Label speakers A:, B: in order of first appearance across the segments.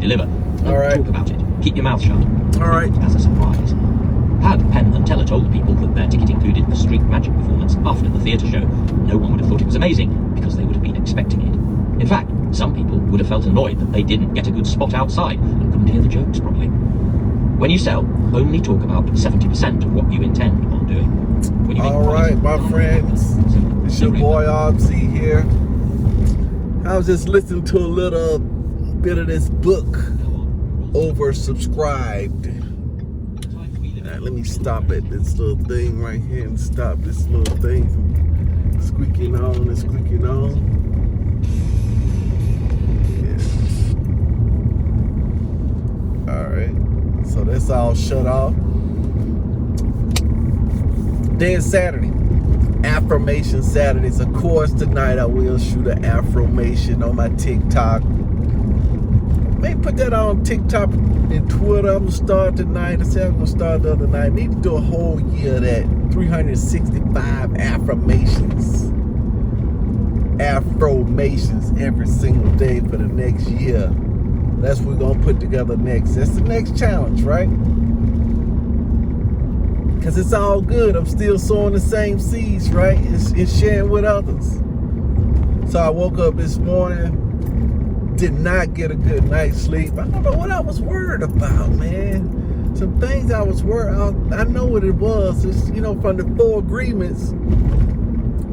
A: deliver.
B: All right.
A: Talk about it. Keep your mouth shut.
B: All right.
A: As a surprise. Had Penn and Teller told people that their ticket included a street magic performance after the theatre show, no one would have thought it was amazing because they would have been expecting it. In fact, some people would have felt annoyed that they didn't get a good spot outside and couldn't hear the jokes properly. When you sell, only talk about 70% of what you intend on doing. When you make
B: All right, my friends. It's your boy RC here. I was just listening to a little bit of this book, Oversubscribed. Let me stop at this little thing right here and stop this little thing from squeaking on and squeaking on. Yeah. All right. So that's all shut off. Then Saturday. Affirmation Saturdays. Of course, tonight I will shoot an affirmation on my TikTok. Maybe put that on TikTok and Twitter. I'm going to start tonight. I said I'm going to start the other night. I need to do a whole year of that. 365 affirmations. Affirmations every single day for the next year. That's what we're going to put together next. That's the next challenge, right? Because it's all good. I'm still sowing the same seeds, right? It's sharing with others. So I woke up this morning. Did not get a good night's sleep. I don't know what I was worried about, man. Some things I was worried about. I know what it was. It's, from the 4 agreements,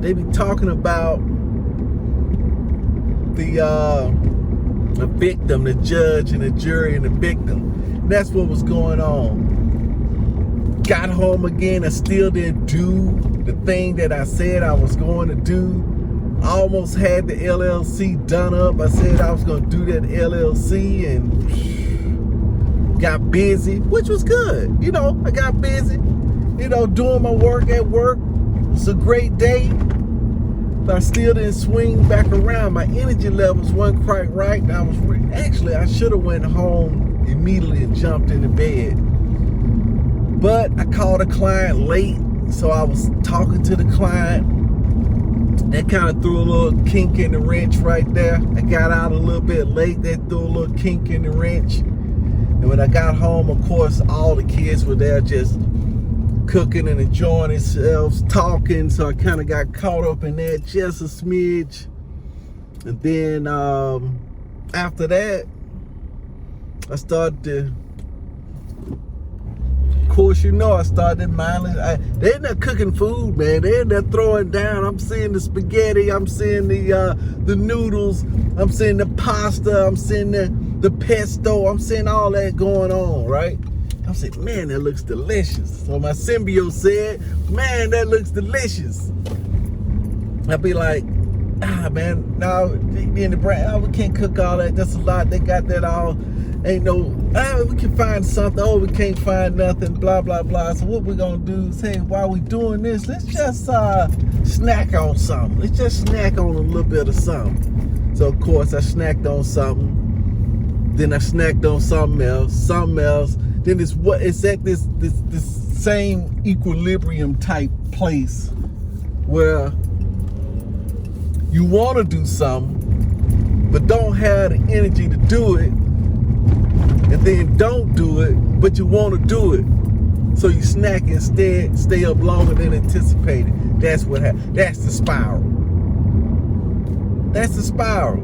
B: they be talking about the victim, the judge, and the jury, and the victim. And that's what was going on. Got home again. I still didn't do the thing that I said I was going to do. Almost had the LLC done up. I said I was going to do that LLC and got busy, which was good. I got busy, doing my work at work. It's a great day, but I still didn't swing back around. My energy levels weren't quite right. I should have went home immediately and jumped into bed. But I called a client late, so I was talking to the client. That kind of threw a little kink in the wrench right there. I got out a little bit late. That threw a little kink in the wrench. And when I got home, of course, all the kids were there just cooking and enjoying themselves, talking. So I kind of got caught up in that just a smidge. And then after that, I started to... Of course, I started mindless. They're in there cooking food, man. They're in there throwing down. I'm seeing the spaghetti. I'm seeing the noodles. I'm seeing the pasta. I'm seeing the pesto. I'm seeing all that going on, right? I'm saying, man, that looks delicious. So my symbiote said, man, that looks delicious. I'll be like, man, no, in the brand, we can't cook all that. That's a lot. They got that all. Ain't no, we can find something. We can't find nothing, blah, blah, blah. So what we're going to do is, hey, while we doing this, let's just snack on something. Let's just snack on a little bit of something. So, of course, I snacked on something. Then I snacked on something else. Then it's at this same equilibrium type place where you want to do something, but don't have the energy to do it. And then don't do it, but you want to do it. So you snack instead, stay up longer than anticipated. That's what happened. That's the spiral. That's the spiral.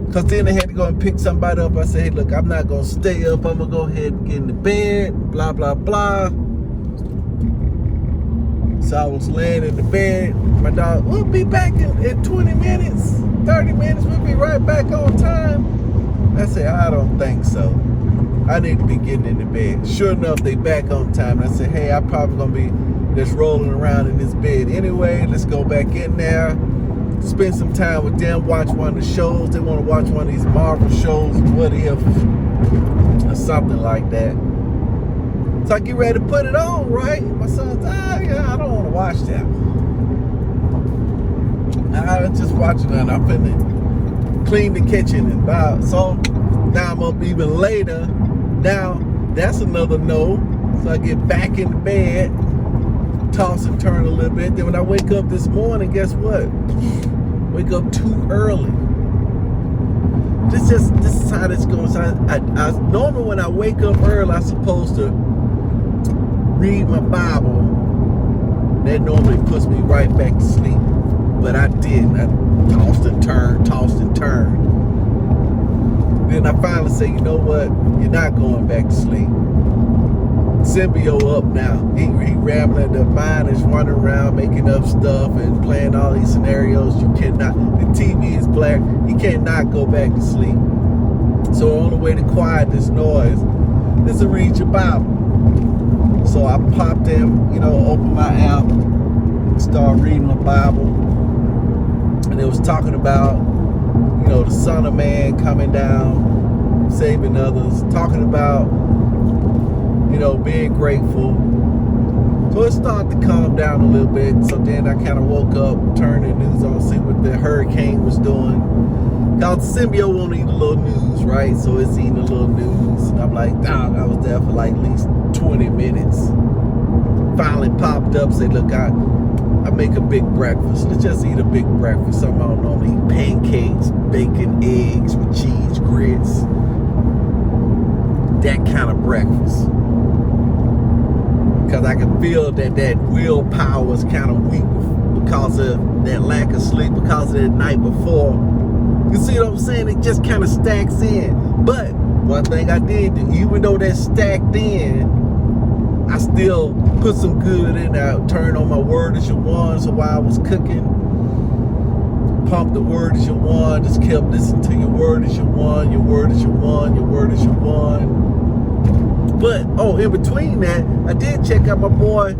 B: Because then they had to go and pick somebody up. I said, hey, look, I'm not going to stay up. I'm going to go ahead and get in the bed, blah, blah, blah. So I was laying in the bed. My dog, we'll be back in 20 minutes, 30 minutes. We'll be right back on time. I said, I don't think so. I need to be getting in the bed. Sure enough, they back on time. And I said, hey, I'm probably going to be just rolling around in this bed anyway. Let's go back in there, spend some time with them, watch one of the shows. They want to watch one of these Marvel shows, What If, or something like that. So I get ready to put it on, right? My son's, yeah, I don't want to watch that. I'm just watching it. I'm finna clean the kitchen and buy. So now I'm up even later. Now that's another no. So I get back in the bed, toss and turn a little bit. Then when I wake up this morning, guess what? Wake up too early. this is how this goes. I normally when I wake up early, I'm supposed to read my Bible. That normally puts me right back to sleep. But I didn't. I tossed and turned. Then I finally say, you know what? You're not going back to sleep. Symbio up now. He rambling. The mind is running around making up stuff and playing all these scenarios. You cannot. The TV is black. You cannot go back to sleep. So the only way to quiet this noise is to read your Bible. So I popped in, opened my app, started reading my Bible, and it was talking about, the Son of Man coming down, saving others, talking about, being grateful. So it started to calm down a little bit. So then I kind of woke up, turned the news on, see what the hurricane was doing. Cause the symbiote won't eat a little news, right? So it's eating a little news. And I'm like, dog, I was there for like at least 20 minutes. Finally popped up, said, look, I make a big breakfast. Let's just eat a big breakfast. Something I don't normally eat. Pancakes, bacon, eggs with cheese, grits. That kind of breakfast. Because I can feel that willpower is kind of weak because of that lack of sleep, because of that night before. You see what I'm saying? It just kind of stacks in. But one thing I did do, even though that stacked in, I still put some good in there. Turned on my Word as You One, so while I was cooking, pumped the Word as You One, just kept listening to your Word as You One, your Word as You One, your Word as You One. But, in between that, I did check out my boy,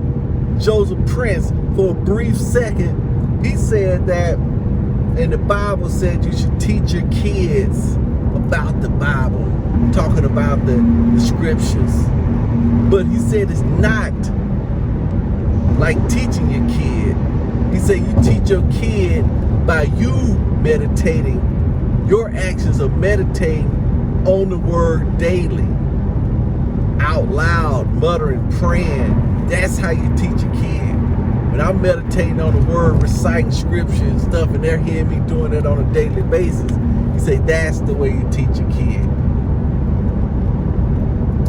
B: Joseph Prince, for a brief second. He said that, and the Bible said you should teach your kids about the Bible, talking about the scriptures. But he said it's not like teaching your kid. He said you teach your kid by you meditating. Your actions of meditating on the word daily, out loud, muttering, praying. That's how you teach a kid. When I'm meditating on the word, reciting scripture and stuff, and they're hearing me doing it on a daily basis, he said that's the way you teach a kid.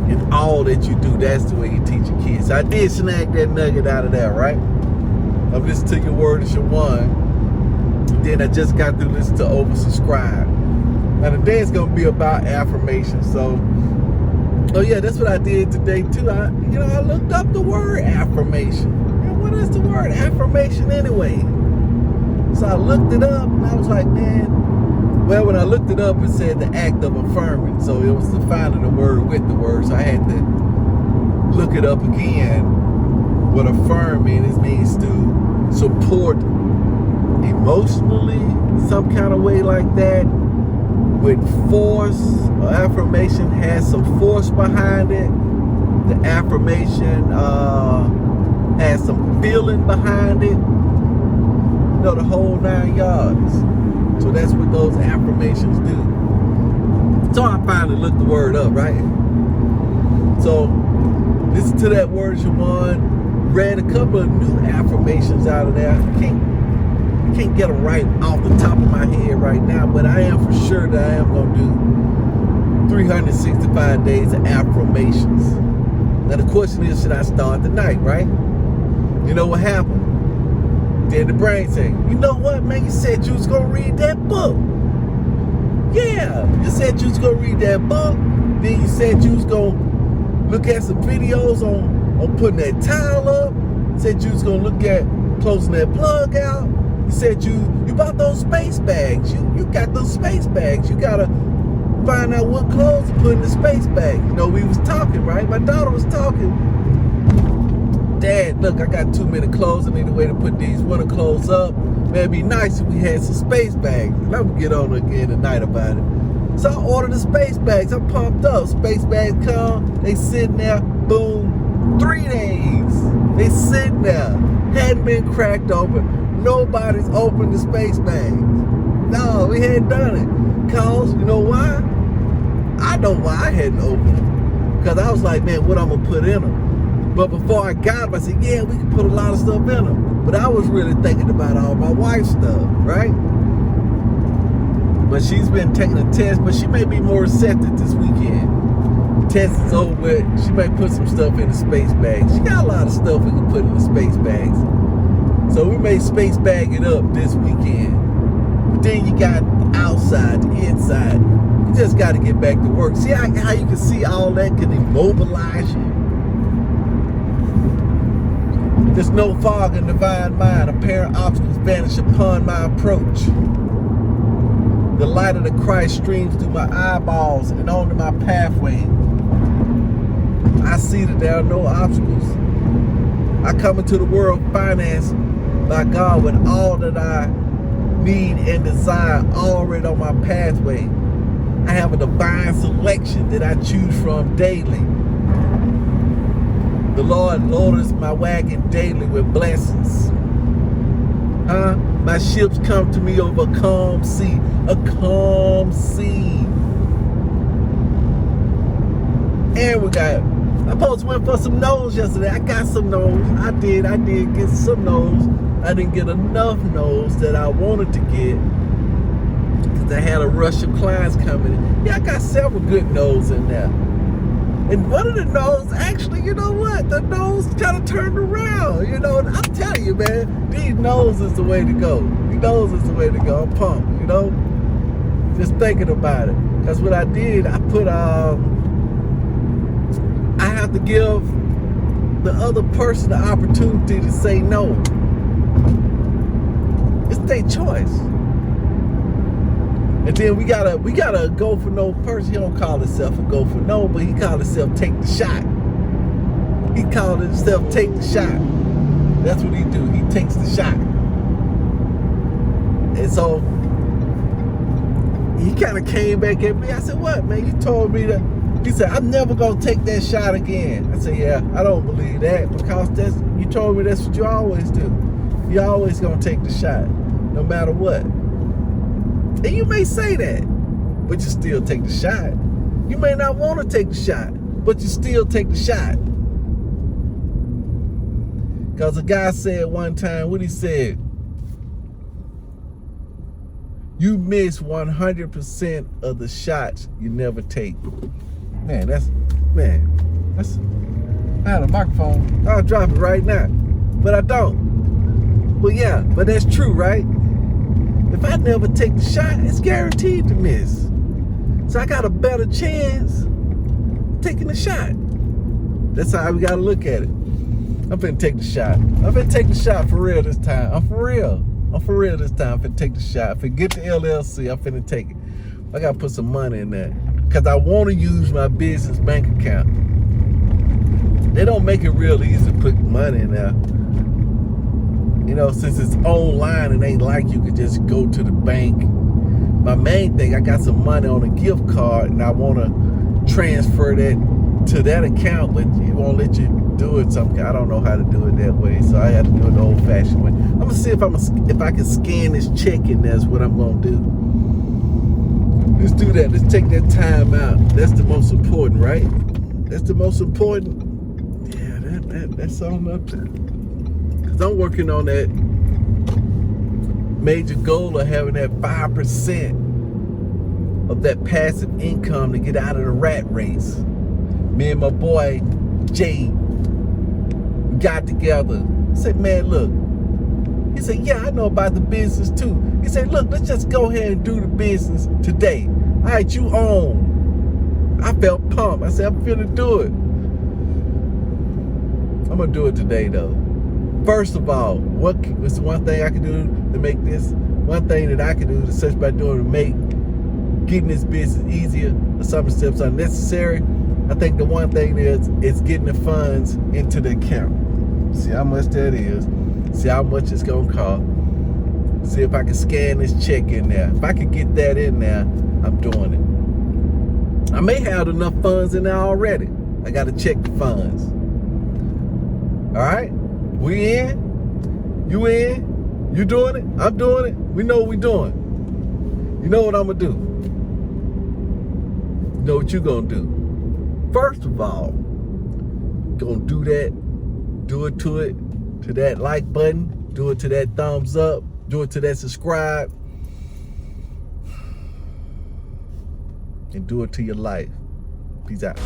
B: And all that you do, that's the way you teach a kid. So I did snag that nugget out of there, right? I'm listening to your Word as You One. Then I just got through listening to Oversubscribe. Now today is going to be about affirmation. So, that's what I did today too. I looked up the word affirmation. What is the word affirmation anyway? So I looked it up and I was like, man. Well, when I looked it up, it said the act of affirming. So it was defining the word with the word. So I had to look it up again. What affirm means to support emotionally, some kind of way like that, with force. Affirmation has some force behind it. The affirmation has some feeling behind it. The whole 9 yards. So that's what those affirmations do. So I finally looked the word up, right? So listen to that Word as You One. Read a couple of new affirmations out of there. I can't get them right off the top of my head right now, but I am for sure that I am going to do 365 days of affirmations. Now the question is, should I start tonight, right? You know what happened? Then the brain said, you know what, man, you said you was going to read that book. Yeah, you said you was going to read that book. Then you said you was going to look at some videos on putting that tile up. You said you was going to look at closing that plug out. You said you bought those space bags. You got those space bags. You got to find out what clothes to put in the space bag. We was talking, right? My daughter was talking. Dad, look, I got too many clothes. I need a way to put these winter clothes up. Man, it'd be nice if we had some space bags. And I'm gonna get on again tonight about it. So I ordered the space bags. I'm pumped up. Space bags come. They sitting there. Boom. 3 days. They sitting there. Hadn't been cracked open. Nobody's opened the space bags. No, we hadn't done it. Cause, you know why? I know why I hadn't opened them. Because I was like, man, what I'm going to put in them? But before I got them, I said, yeah, we can put a lot of stuff in them. But I was really thinking about all my wife's stuff, right? But she's been taking a test, but she may be more receptive this weekend. Test is over with. She may put some stuff in the space bag. She got a lot of stuff we can put in the space bags. So we may space bag it up this weekend. But then you got the outside, the inside. You just got to get back to work. See how you can see all that can immobilize you? There's no fog in divine mind. Apparent obstacles vanish upon my approach. The light of the Christ streams through my eyeballs and onto my pathway. I see that there are no obstacles. I come into the world financed by God with all that I need and desire already on my pathway. I have a divine selection that I choose from daily. The Lord loads my wagon daily with blessings. My ships come to me over a calm sea. A calm sea. And I supposed to went for some nose yesterday. I got some nose. I did get some nose. I didn't get enough nose that I wanted to get because I had a rush of clients coming in. Yeah, I got several good nose in there. And one of the nose, actually, you know what? The nose kind of turned around. You know, I'm telling you, man, these nose is the way to go. These nose is the way to go. I'm pumped, you know? Just thinking about it. Because what I did, I put, I have to give the other person the opportunity to say no. It's their choice. And then we gotta go for no person. He don't call himself a go for no, but he called himself take the shot. He called himself take the shot. That's what he do. He takes the shot. And so he kind of came back at me. I said, what, man? You told me that. He said, I'm never gonna take that shot again. I said, yeah, I don't believe that because you told me that's what you always do. You always gonna take the shot, no matter what. And you may say that, but you still take the shot. You may not want to take the shot, but you still take the shot. Because a guy said one time, what he said, you miss 100% of the shots you never take. Man, I had a microphone. I'll drop it right now, but I don't. Well, yeah, but that's true, right? If I never take the shot, it's guaranteed to miss. So I got a better chance taking the shot. That's how we gotta look at it. I'm finna take the shot. I'm finna take the shot for real this time. I'm for real this time. I'm finna take the shot. Forget the LLC. I'm finna take it. I gotta put some money in that. Because I want to use my business bank account. They don't make it real easy to put money in there. You know, since it's online, it ain't like you could just go to the bank. My main thing, I got some money on a gift card and I want to transfer that to that account, but it won't let you do it. I don't know how to do it that way, so I had to do it the old-fashioned way. I'm gonna see if I can scan this check in. That's what I'm gonna do. Let's do that. Let's take that time out. That's the most important, right? That's the most important. Yeah, that's all up there. Because I'm working on that major goal of having that 5% of that passive income to get out of the rat race. Me and my boy, Jay, got together. Said, man, look. He said, yeah, I know about the business too. He said, look, let's just go ahead and do the business today. All right, you own. I felt pumped. I said, I'm finna do it. I'm gonna do it today though. First of all, what's one thing I can do to make this? One thing that I can do to search by doing to make getting this business easier, or some steps unnecessary. I think the one thing is getting the funds into the account. See how much that is. See how much it's gonna cost. See if I can scan this check in there. If I can get that in there, I'm doing it. I may have enough funds in there already. I gotta check the funds. All right, we in? You in? You doing it? I'm doing it. We know what we doing. You know what I'm gonna do. You know what you gonna do. First of all, gonna do that. Do it to that like button. Do it to that thumbs up. Do it to that subscribe. and do it to your life. Peace out.